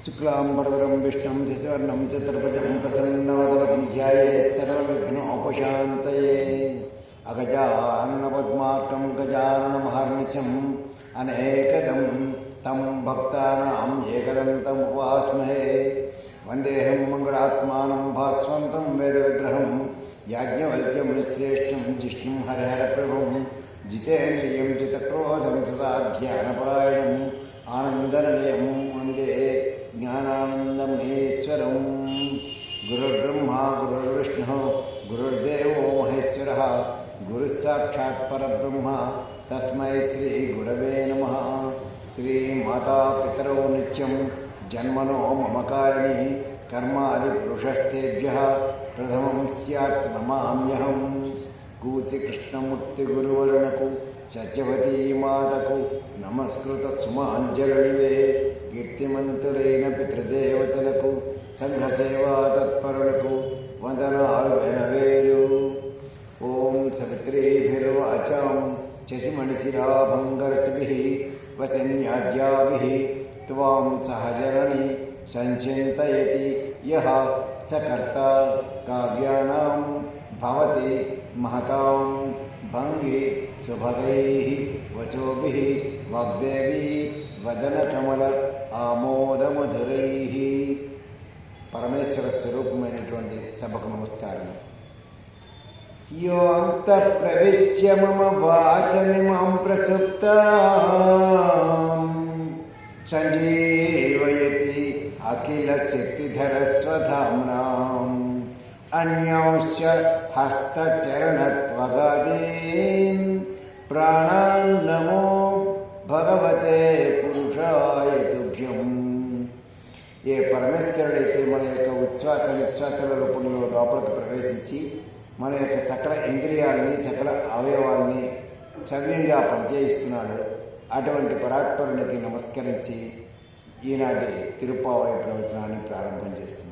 शुक्लांबरधरं विष्णुं शशिवर्णं चतुर्भुजं प्रसन्नवदनं ध्यायेत् सर्वविघ्नोपशान्तये अगजाननपद्मार्कं गजाननमहर्निशम् अनेकदं तं भक्तानां एकदन्तम् उपास्महे वन्देऽहं मङ्गलात्मानं भास्वन्तं वेदविग्रहं याज्ञवल्क्यमुनिश्रेष्ठं जिष्णुं हरिहरप्रभुं जितेन्द्रियं जितक्रोधं सदा ध्यानपरायणम् आनन्दनिलयं वन्दे ज्ञानानन्दमहेश्वरं गुरुर्ब्रह्मा गुरुर्विष्णुः गुरुर्देवो महेश्वरः गुरुस्साक्षात् परब्रह्म तस्मै श्रीगुरवे नमः। श्रीमातापितरौ नित्यं जन्मनो मम कारिणी कर्मादिपुरुषस्तेभ्यः प्रथमं स्यात् नमाम्यहम्। కూచి కృష్ణమూర్తి గురువరుణకు సత్యవతీ మాతకు నమస్కృత సుమాంజలివే కీర్తిమంతులైన పితృదేవతలకు సంఘసేవా తత్పరులకు వందనాలు వెనవేలు. ఓం సవిత్రీభిర్వాచాం శశిమణిశిరా భంగరచిభిః వసన్యాద్యాభిః త్వాం సహజనని సంచింతయతి యః స కర్తా కావ్యానాం భవతి महतां भंगे सुभगैः वचोभिः वाग्देवी वदनकमल आमोदमधुरैः. परमेश्वर स्वरूपమైనటువంటి సభకు నమస్కారం. यो अंतःप्रविश्य मम वाचमिमां प्रसुप्तां संजीवयति अखिलशक्तिधरस्वधाम्नाम् अन्योश्च हस्तचरणत्वगादीन् प्राणान् नमो भगवते पुरुषाय तुभ्यं. ఏ పరమేశ్వరుడైతే మన యొక్క ఉచ్ఛ్వాస నిశ్వాసల రూపంలో లోపలికి ప్రవేశించి మన యొక్క సకల ఇంద్రియాలని సకల అవయవాల్ని సవ్యంగా పనిచేయిస్తున్నాడు, అటువంటి పరాత్పరునికి నమస్కరించి ఈనాటి తిరుప్పావై ప్రవచనాన్ని ప్రారంభం చేస్తున్నాం.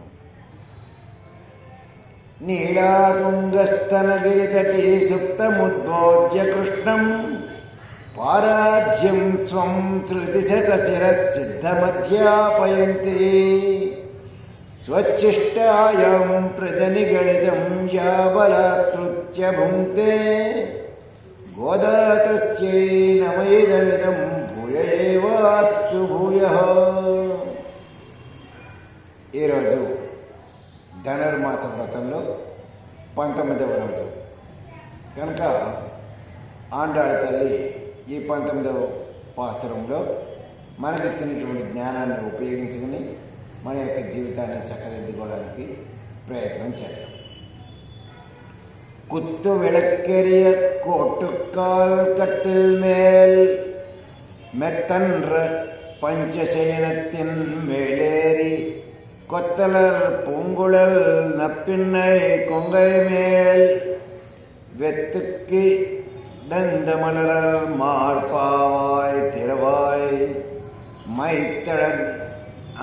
నీలాతుంగస్తనగిరితటీ సుప్తముద్బోధ్య కృష్ణం పారాధ్యం స్వం ధృతిశతశిరసిద్ధమధ్యాపయంతి స్వచ్ఛిష్టాయాం ప్రజనిగళితం యాబలాత్కృత్య భుంక్తే గోదాతస్యై నమైదమిదం భూయ ఏవాస్తు భూయః. ఈరోజు ధనుర్మాస వ్రతంలో 19వ రోజు కనుక ఆండాళ్ళ తల్లి ఈ 19వ పాసురంలో మనకిచ్చినటువంటి జ్ఞానాన్ని ఉపయోగించుకుని మన యొక్క జీవితాన్ని చక్కదిద్దుకోవడానికి ప్రయత్నం చేద్దాం. కుత్తు విளக்கெரிய கோட்டுக்கால் கட்டில் மேல் மெத்தன்ற பஞ்சசயனத்தின் மேலேறி கொத்தலர் பூங்குழல் நப்பின்னை கொங்கை மேல் வெத்துக்கி டந்த மலரல் மார்பாவாய் திரவாய் மைத்தழன்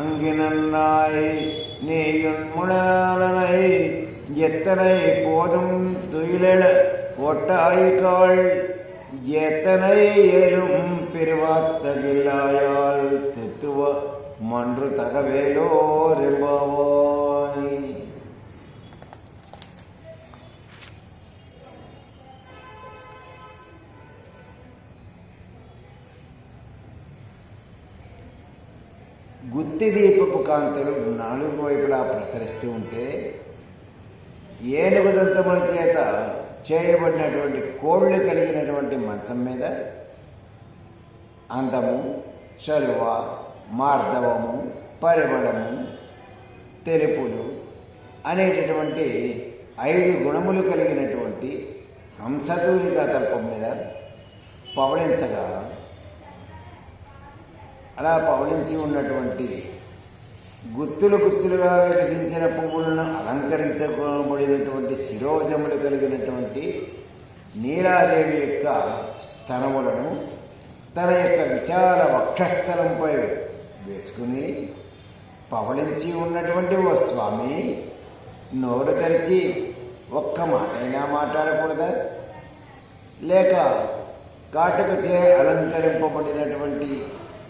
அங்கினன்னாய் நீயுன் முழாளனை எத்தனை போதும் துயிலெழ ஒட்டாய்காள் எத்தனை ஏலும் பெருவாத்தகில்லாயால் தித்துவ மன்று தகவேலோ ரெம்பாவாய். గుత్తి దీపపు కాంతులు నాలుగు వైపులా ప్రసరిస్తూ ఉంటే ఏనుగు దంతముల చేత చేయబడినటువంటి కోళ్ళు కలిగినటువంటి మంచం మీద అందము, చలువ, మార్దవము, పరిమళము, తెలుపులు అనేటటువంటి 5 గుణములు కలిగినటువంటి హంసతూలికా తల్పం మీద పవళించగా అలా పవళించి ఉన్నటువంటి గుత్తులు గుత్తులుగా వికసించిన పువ్వులను అలంకరించబడినటువంటి శిరోజములు కలిగినటువంటి నీలాదేవి యొక్క స్తనములను తన యొక్క విశాల వక్షస్థలంపై వేసుకుని పవళించి ఉన్నటువంటి ఓ స్వామి, నోరు తెరిచి ఒక్క మాటైనా మాట్లాడకూడదా? లేక కాటుకచే అలంకరింపబడినటువంటి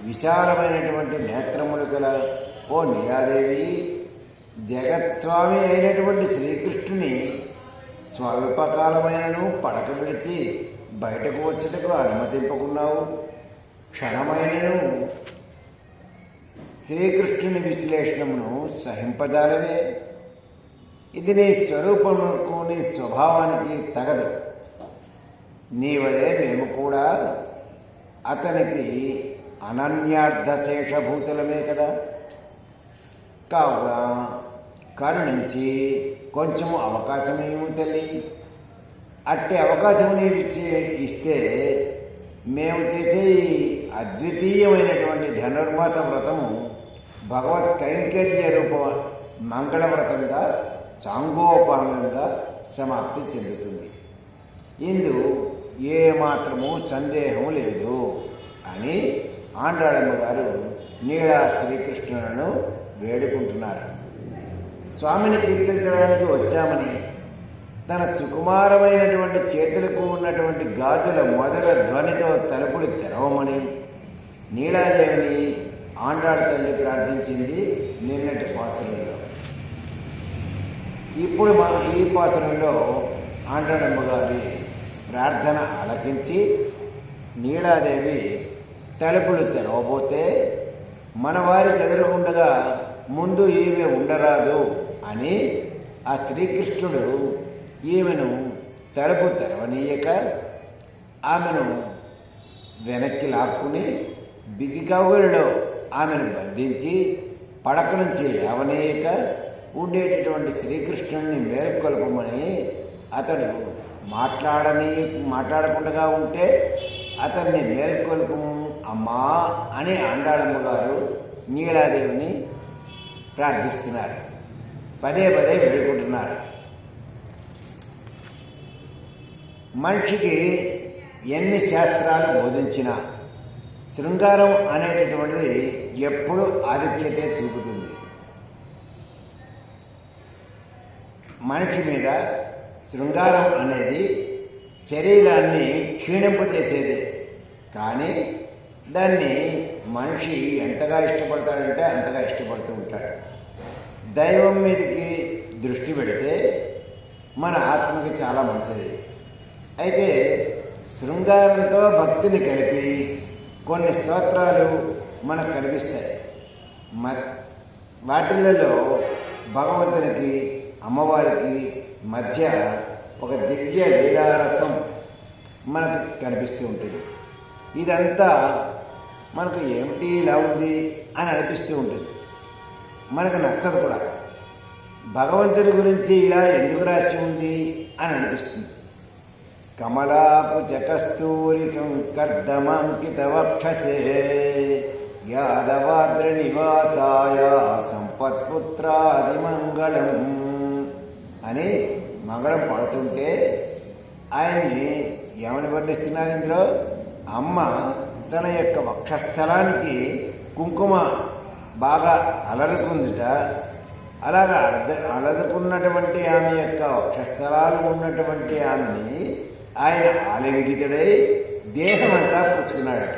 విశాలమైనటువంటి నేత్రములు గల ఓ నీలాదేవి, జగత్స్వామి అయినటువంటి శ్రీకృష్ణుని స్వల్పకాలమైనను పడక విడిచి బయటకు వచ్చేటకు అనుమతింపకున్నావు. క్షణమైనను శ్రీకృష్ణుని విశ్లేషణమును సహింపజాలవే. ఇది నీ స్వరూపమునకు, నీ స్వభావానికి తగదు. నీవలే మేము కూడా అతనికి అనన్యార్థశేషభూతులమే కదా. కావున కరుణించి కొంచెము అవకాశం ఏమో తల్లి. అట్టి అవకాశము నీవు ఇస్తే మేము చేసే ఈ అద్వితీయమైనటువంటి ధనుర్మాస వ్రతము భగవత్ కైంకర్య రూప మంగళవ్రతంగా సాంగోపాంగంగా సమాప్తి చెందుతుంది. ఇందు ఏమాత్రము సందేహం లేదు అని ఆండాళమ్మ గారు నీలా శ్రీకృష్ణులను వేడుకుంటున్నారు. స్వామిని కీర్తించడానికి వచ్చామని తన సుకుమారమైనటువంటి చేతులకు ఉన్నటువంటి గాజుల మొదల ధ్వనితో తలుపులు తెరవమని నీలాదేవిని ఆండాళ తల్లి ప్రార్థించింది నిన్నటి పాసురంలో. ఇప్పుడు మనం ఈ పాసురంలో ఆండాళమ్మ గారి ప్రార్థన ఆలకించి నీలాదేవి తలుపులు తెరవబోతే మన వారికి ఎదురుగుండగా ముందు ఈమె ఉండరాదు అని ఆ శ్రీకృష్ణుడు ఈమెను తలుపు తెరవనీయక ఆమెను వెనక్కి లాక్కుని బిగి కౌగిలిలో ఆమెను బంధించి పడక నుంచి లేవనీయక ఉండేటటువంటి శ్రీకృష్ణుడిని మేల్కొల్పమని అతడు మాట్లాడకుండా ఉంటే అతన్ని మేల్కొల్పు అమ్మా అని ఆండాళమ్మ గారు నీలాదేవిని ప్రార్థిస్తున్నారు. పదే పదే వేడుకుంటున్నారు. మనిషికి ఎన్ని శాస్త్రాలు బోధించినా శృంగారం అనేటటువంటిది ఎప్పుడూ ఆధిక్యతే చూపుతుంది. మనిషి మీద శృంగారం అనేది శరీరాన్ని క్షీణింపజేసేది. కానీ దాన్ని మనిషి ఎంతగా ఇష్టపడతాడంటే అంతగా ఇష్టపడుతూ ఉంటాడు. దైవం మీదకి దృష్టి పెడితే మన ఆత్మకి చాలా మంచిది. అయితే శృంగారంతో భక్తిని కలిపి కొన్ని స్తోత్రాలు మనకు కనిపిస్తాయి. వాటిలలో భగవంతునికి అమ్మవారికి మధ్య ఒక దివ్య లీలారసం మనకు కనిపిస్తూ ఉంటుంది. ఇదంతా మనకు ఏమిటి ఇలా ఉంది అని అనిపిస్తూ ఉంటుంది. మనకు నచ్చదు కూడా. భగవంతుడి గురించి ఇలా ఎందుకు రాసి ఉంది అని అనిపిస్తుంది. కమలాపు చకస్తూరికం కర్దమాంకిత వక్షసే యాదవాద్రి నివాసాయ సంపత్పుత్రాది మంగళం అని మంగళం పడుతుంటే ఆయన్ని ఏమని వర్ణిస్తున్నారు ఇందులో? అమ్మ తన యొక్క వక్షస్థలానికి కుంకుమ బాగా అలరుకుందిట. అలాగా అలదుకున్నటువంటి ఆమె యొక్క వక్షస్థలాలు ఉన్నటువంటి ఆమెని ఆయన ఆలింగితుడై దేహమంతా పుచ్చుకున్నాడట.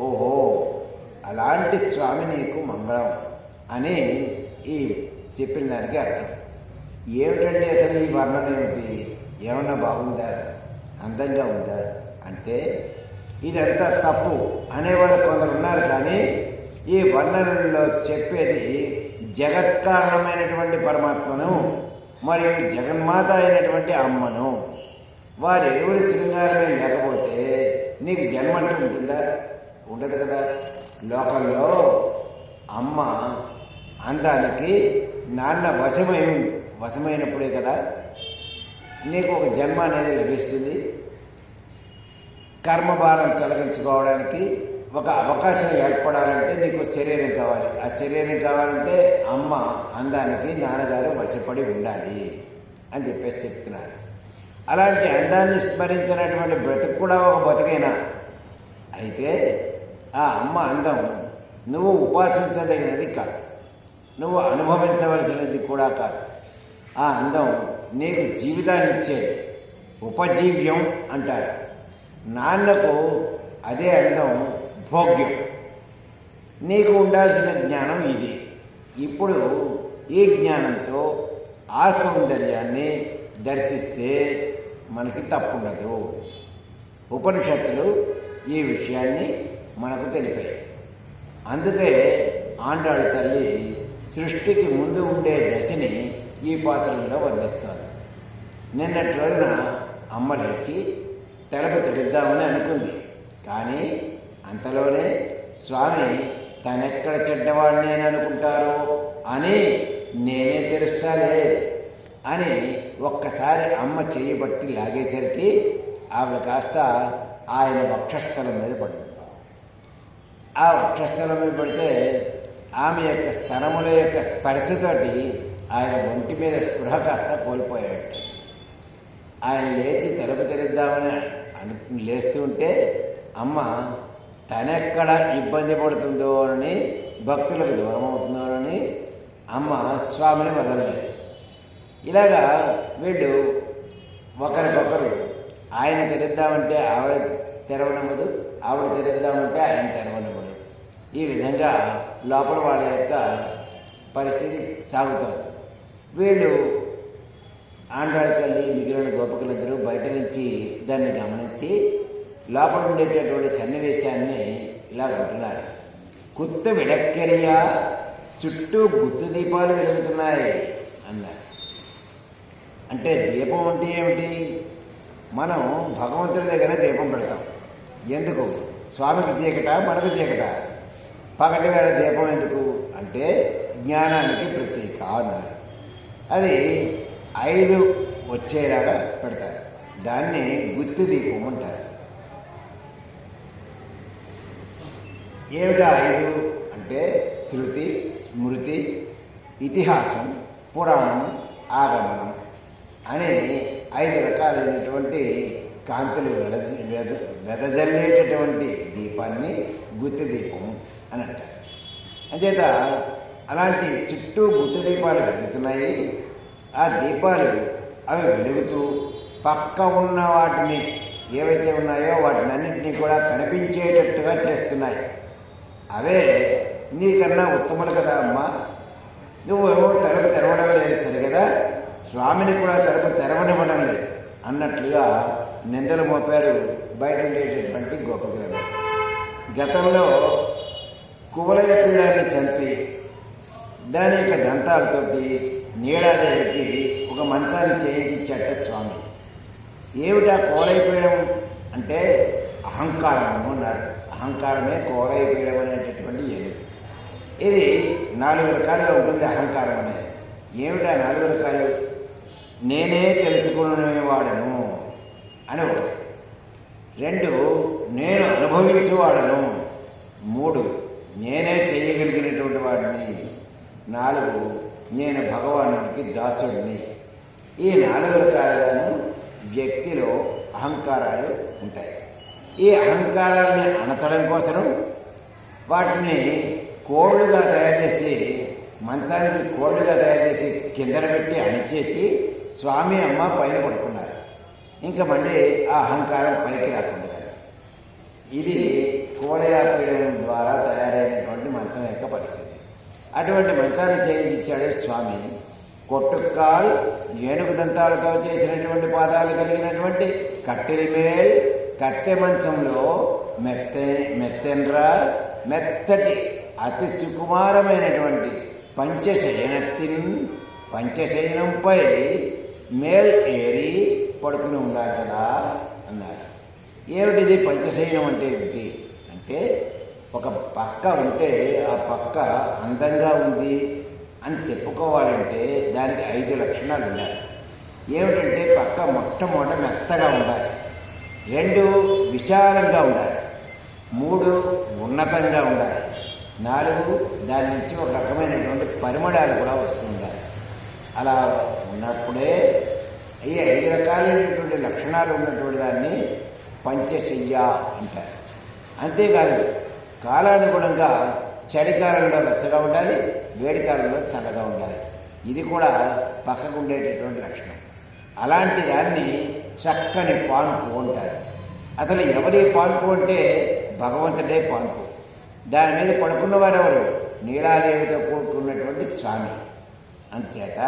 ఓహో, అలాంటి స్వామి నీకు మంగళం అని ఈ చెప్పిన దానికి అర్థం. ఏమిటండి అసలు ఈ వర్ణన ఏమిటి? ఏమన్నా బాగుందా, అందంగా ఉందా అంటే ఇదంతా తప్పు అనేవారు కొందరు ఉన్నారు. కానీ ఈ వర్ణనల్లో చెప్పేది జగత్కారణమైనటువంటి పరమాత్మను మరియు జగన్మాత అయినటువంటి అమ్మను. వారి ఎరువుడి శృంగారమే లేకపోతే నీకు జన్మ అంటూ ఉంటుందా? ఉండదు కదా. లోకంలో అమ్మ అందానికి నాన్న వశమైనప్పుడే కదా నీకు ఒక జన్మ అనేది లభిస్తుంది. కర్మభారం తొలగించుకోవడానికి ఒక అవకాశం ఏర్పడాలంటే నీకు శరీరం కావాలి. ఆ శరీరం కావాలంటే అమ్మ అందానికి నాన్నగారు వశపడి ఉండాలి అని చెప్పేసి చెప్తున్నారు. అలాంటి అందాన్ని స్మరించినటువంటి బ్రతుకు కూడా ఒక బతుకైనా. అయితే ఆ అమ్మ అందం నువ్వు ఉపాసించదగినది కాదు, నువ్వు అనుభవించవలసినది కూడా కాదు. ఆ అందం నీకు జీవితాన్ని ఇచ్చేది, ఉపజీవ్యం అంటారు. నాన్నకు అదే అందం భోగ్యం. నీకు ఉండాల్సిన జ్ఞానం ఇది. ఇప్పుడు ఈ జ్ఞానంతో ఆ సౌందర్యాన్ని దర్శిస్తే మనకి తప్పుండదు. ఉపనిషత్తులు ఈ విషయాన్ని మనకు తెలిపాయి. అందుకే ఆండాళ్ళ తల్లి సృష్టికి ముందు ఉండే దశని ఈ పాత్రలో వర్ణిస్తారు. నిన్నటి రోజున అమ్మ లేచి తలుపు తెరుద్దామని అనుకుంది. కానీ అంతలోనే స్వామి తనెక్కడ చెడ్డవాడిని అని అనుకుంటారో అని నేనే తెరుస్తాలే అని ఒక్కసారి అమ్మ చెయ్యి బట్టి లాగేసరికి ఆవిడ కాస్త ఆయన వక్షస్థలం మీద పడింది. ఆ వక్షస్థలం మీద పడితే ఆమె యొక్క స్తనముల యొక్క స్పర్శతోటి ఆయన ఒంటి మీద స్పృహ కాస్త కోల్పోయాడు. ఆయన లేచి తలుపు తెరిద్దామని లేస్తూ ఉంటే అమ్మ తనెక్కడ ఇబ్బంది పడుతుందో అని, భక్తులకు దూరం అవుతుందో అని అమ్మ స్వామిని వదలలేదు. ఇలాగా వీళ్ళు ఒకరికొకరు ఆయన తెరిద్దామంటే ఆవిడ తెరవనివ్వదు, ఆవిడ తెరిద్దామంటే ఆయన తెరవనివ్వడు. ఈ విధంగా లోపల వాళ్ళ యొక్క పరిస్థితి సాగుతుంది. వీళ్ళు ఆండాళ్ళ తల్లి మిగిలిన గోపికలందరూ బయట నుంచి దాన్ని గమనించి లోపల ఉండేటటువంటి సన్నివేశాన్ని ఇలా ఉంటున్నారు. కుత్తు విడక్కెరియా, చుట్టూ గుత్తు దీపాలు వెలుగుతున్నాయి అన్నారు. అంటే దీపం అంటే ఏమిటి? మనం భగవంతుడి దగ్గర దీపం పెడతాం. ఎందుకు? స్వామికి చీకట, మనకు చీకట. పగటి వేళ దీపం ఎందుకు అంటే జ్ఞానానికి ప్రతీక అన్నారు. అది 5 వచ్చేలాగా పెడతారు. దాన్ని గుత్తి దీపం అంటారు. ఏమిటా 5 అంటే శృతి, స్మృతి, ఇతిహాసం, పురాణం, ఆగమనం అనే 5 రకాలైనటువంటి కాంతులు వెదజల్లేటటువంటి దీపాన్ని గుత్తి దీపం అని అంటారు. అంచేత అలాంటి చుట్టూ గుత్తి దీపాలు వెలుగుతున్నాయి. ఆ దీపాలు అవి వెలుగుతూ పక్క ఉన్న వాటిని ఏవైతే ఉన్నాయో వాటిని అన్నింటినీ కూడా కనిపించేటట్టుగా చేస్తున్నాయి. అవే నీకన్నా ఉత్తములు కదా అమ్మా, నువ్వేమో తలుపు తెరవడం లేదు సరి కదా, స్వామిని కూడా తలుపు తెరవనివ్వడం లేదు అన్నట్లుగా నిందలు మోపారు బయట ఉండేటటువంటి గోపికలందరూ. గతంలో కువలయ పీడాన్ని చంపి దాని యొక్క దంతాలతోటి నీడాదేవికి ఒక మంచాన్ని చేయించి ఇచ్చాట స్వామి. ఏమిటా కోలైపీయడం అంటే అహంకారము అన్నారు. అహంకారమే కోలైపీయడం అనేటటువంటి ఏమి. ఇది 4 రకాలుగా ఉంటుంది అహంకారం అనేది. ఏమిటా 4 రకాలు? నేనే తెలుసుకునేవాడను అని ఒకటి, 2 నేను అనుభవించేవాడను, 3 నేనే చేయగలిగినటువంటి వాడిని, 4 నేను భగవానుడికి దాసుడిని. ఈ 4 రకాలుగాను వ్యక్తిలో అహంకారాలు ఉంటాయి. ఈ అహంకారాన్ని అణచడం కోసం వాటిని కోళ్ళుగా తయారు చేసి, మంచానికి కోళ్ళుగా తయారు చేసి కిందన పెట్టి అణిచేసి స్వామి అమ్మ పైన పడుకున్నారు. ఇంకా మళ్ళీ ఆ అహంకారం పైకి రాకుండా. ఇది కోడయాపీయడం ద్వారా తయారైనటువంటి మంచం యొక్క పరిస్థితి. అటువంటి మంచాన్ని చేయించిచ్చాడు స్వామి. కొట్టుకాల్ ఏనుగు దంతాలతో చేసినటువంటి పాదాలు కలిగినటువంటి కట్టెలిమేల్ కట్టె మంచంలో మెత్తెన్రా మెత్తటి అతి సుకుమారమైనటువంటి పంచశయనంపై మేల్ ఏరి పడుకుని ఉన్నారు కదా అన్నారు. ఏమిటిది పంచశయనం అంటే ఏమిటి అంటే, ఒక పక్క ఉంటే ఆ పక్క అందంగా ఉంది అని చెప్పుకోవాలంటే దానికి 5 లక్షణాలు ఉండాలి. ఏమిటంటే పక్క మొట్టమొదట మెత్తగా ఉండాలి, 2 విశాలంగా ఉండాలి, 3 ఉన్నతంగా ఉండాలి, 4 దాని నుంచి ఒక రకమైనటువంటి పరిమళాలు కూడా వస్తుండాలి. అలా ఉన్నప్పుడే ఈ 5 రకాలైనటువంటి లక్షణాలు ఉన్నటువంటి దాన్ని పంచశయ్య అంటారు. అంతేకాదు కాలానుగుణంగా చలికాలంలో వెచ్చగా ఉండాలి, వేడికాలంలో చల్లగా ఉండాలి. ఇది కూడా పక్కకు ఉండేటటువంటి లక్షణం. అలాంటి దాన్ని చక్కని పాన్పు అంటారు. అసలు ఎవరి పాన్పు అంటే భగవంతుడే పాన్పు. దాని మీద పడుకున్నవారు ఎవరు? నీలాదేవితో కూడుకున్నటువంటి స్వామి. అందుచేత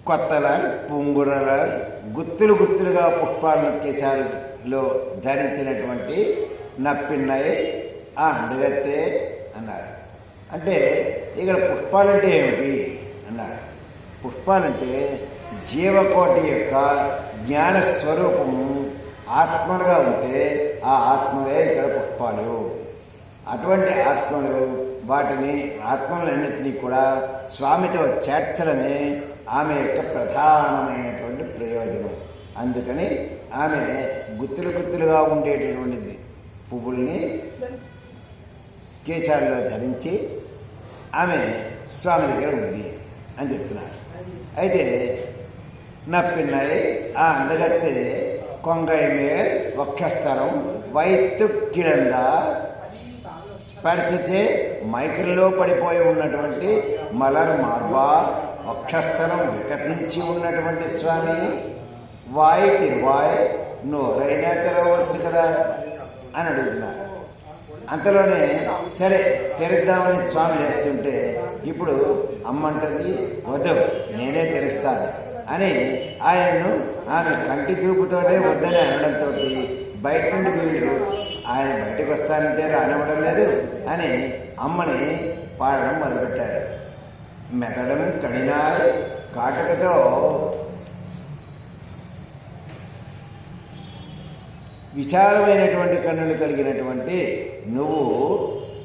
కొత్తలారు పుంగురలారు గుత్తులు గుత్తులుగా పుష్పాలను కేశాలలో ధరించినటువంటి నప్పిన్నాయి ఆ అందగత్తే అన్నారు. అంటే ఇక్కడ పుష్పాలంటే ఏమిటి అన్నారు. పుష్పాలంటే జీవకోటి యొక్క జ్ఞాన స్వరూపము ఆత్మలుగా ఉంటే ఆ ఆత్మలే ఇక్కడ పుష్పాలు. అటువంటి ఆత్మలు వాటిని ఆత్మలన్నింటినీ కూడా స్వామితో చేర్చడమే ఆమె యొక్క ప్రధానమైనటువంటి ప్రయోజనం. అందుకని ఆమె గుత్తులు గుత్తులుగా ఉండేటటువంటిది పువ్వుల్ని కేశాల్లో ధరించి ఆమె స్వామి దగ్గర ఉంది అని చెప్తున్నారు. అయితే నప్పిన్నాయి ఆ అందగత్తె కొంగై మేల్ వక్షస్థలం వైత్తు కిడంద స్పర్శించే మైకల్లో పడిపోయి ఉన్నటువంటి మలర్ మార్బా వక్షస్థలం వికసించి ఉన్నటువంటి స్వామి వాయి తిరువాయ్ నోరైనా తెరవచ్చు కదా అని అడుగుతున్నారు. అంతలోనే సరే తెరుద్దామని స్వామి లేస్తుంటే ఇప్పుడు అమ్మంటుంది వద్దు నేనే తెరుస్తాను అని ఆయనను ఆమె కంటి చూపుతోనే వద్దని అనడంతో బయట నుండి వీళ్ళు ఆయన బయటకు వస్తానంటే రానివ్వడం లేదు అని అమ్మని పాడడం మొదలుపెట్టారు. మెదడం కడినాయ్ కాటుకతో విశాలమైనటువంటి కన్నులు కలిగినటువంటి నువ్వు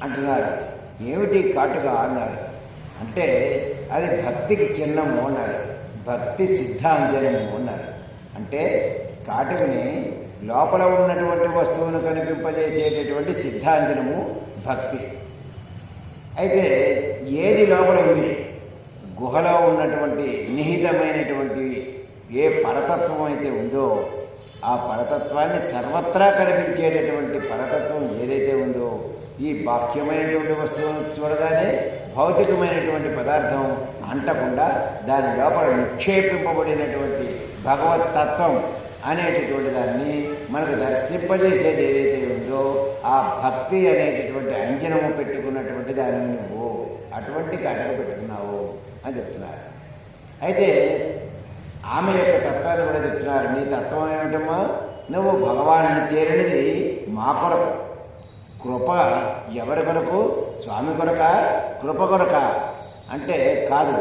అంటున్నారు. ఏమిటి కాటుక అన్నారు. అంటే అది భక్తికి చిహ్నము అన్నారు. భక్తి సిద్ధాంజనము అన్నారు. అంటే కాటుకని లోపల ఉన్నటువంటి వస్తువును కనిపింపజేసేటటువంటి సిద్ధాంజనము భక్తి. అయితే ఏది లోపల ఉంది? గుహలో ఉన్నటువంటి నిహితమైనటువంటి ఏ పరతత్వం అయితే ఉందో ఆ పరతత్వాన్ని సర్వత్రా కనిపించేటటువంటి పరతత్వం ఏదైతే ఉందో ఈ బాహ్యమైనటువంటి వస్తువును చూడగానే భౌతికమైనటువంటి పదార్థం అంటకుండా దాని లోపల నిక్షేపింపబడినటువంటి భగవతత్వం అనేటటువంటి దాన్ని మనకు దర్శింపజేసేది ఏదైతే ఉందో ఆ భక్తి అనేటటువంటి అంజనము పెట్టుకున్నటువంటి దాన్ని నువ్వు అటువంటి కాటక పెట్టుకున్నావు అని చెప్తున్నారు. అయితే ఆమె యొక్క తత్వాన్ని కూడా చెప్తున్నారు. నీ తత్వం ఏమిటమ్మా? నువ్వు భగవాన్ని చేరినది మా కొరకు. కృప ఎవరి కొరకు? స్వామి కొరక? కృప కొరక అంటే కాదు,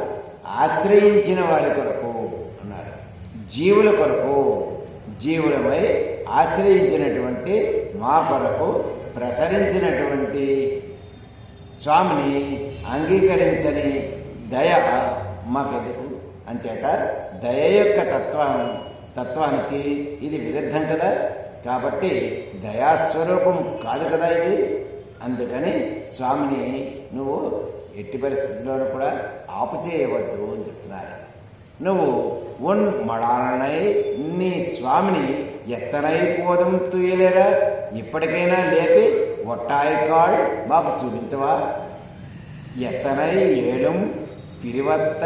ఆశ్రయించిన వారి కొరకు అన్నారు. జీవుల కొరకు, జీవులపై ఆశ్రయించినటువంటి మా కొరకు ప్రసరించినటువంటి స్వామిని అంగీకరించని దయ మాకెందుకు? అంచేత దయ యొక్క తత్వానికి ఇది విరుద్ధం కదా. కాబట్టి దయాస్వరూపం కాదు కదా ఇది. అందుకని స్వామిని నువ్వు ఎట్టి పరిస్థితుల్లోనూ కూడా ఆపు చేయవద్దు అని చెప్తున్నారు. నువ్వు ఉన్ మడాలనై నీ స్వామిని ఎత్తనై పోదం తుయ్యలేరా? ఇప్పటికైనా లేపి ఒట్టాయికాడు మాకు చూపించవా? ఎత్తనై ఏలం పిరివత్త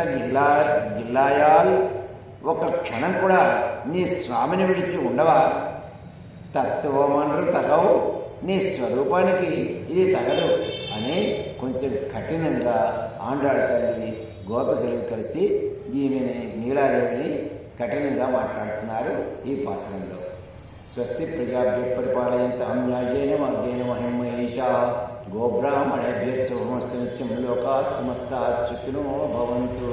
గిల్లాయాల్ ఒక క్షణం కూడా నీ స్వామిని విడిచి ఉండవా? తత్వమనరు తగవు, నీ స్వరూపానికి ఇది తగదు అని కొంచెం కఠినంగా ఆండాళ్ళ తల్లి గోపికలు కలిసి దీనిని నీలాదేవిని కఠినంగా మాట్లాడుతున్నారు ఈ పాత్రంలో. స్వస్తి ప్రజాభ్య పరిపాలయంతాం న్యాయేన మార్గేణ మహిం మహేషా గోబ్రాహ్మణేభ్యः శుభమస్తు నిత్యం లోకాః సమస్తాః సుఖినో భవంతు.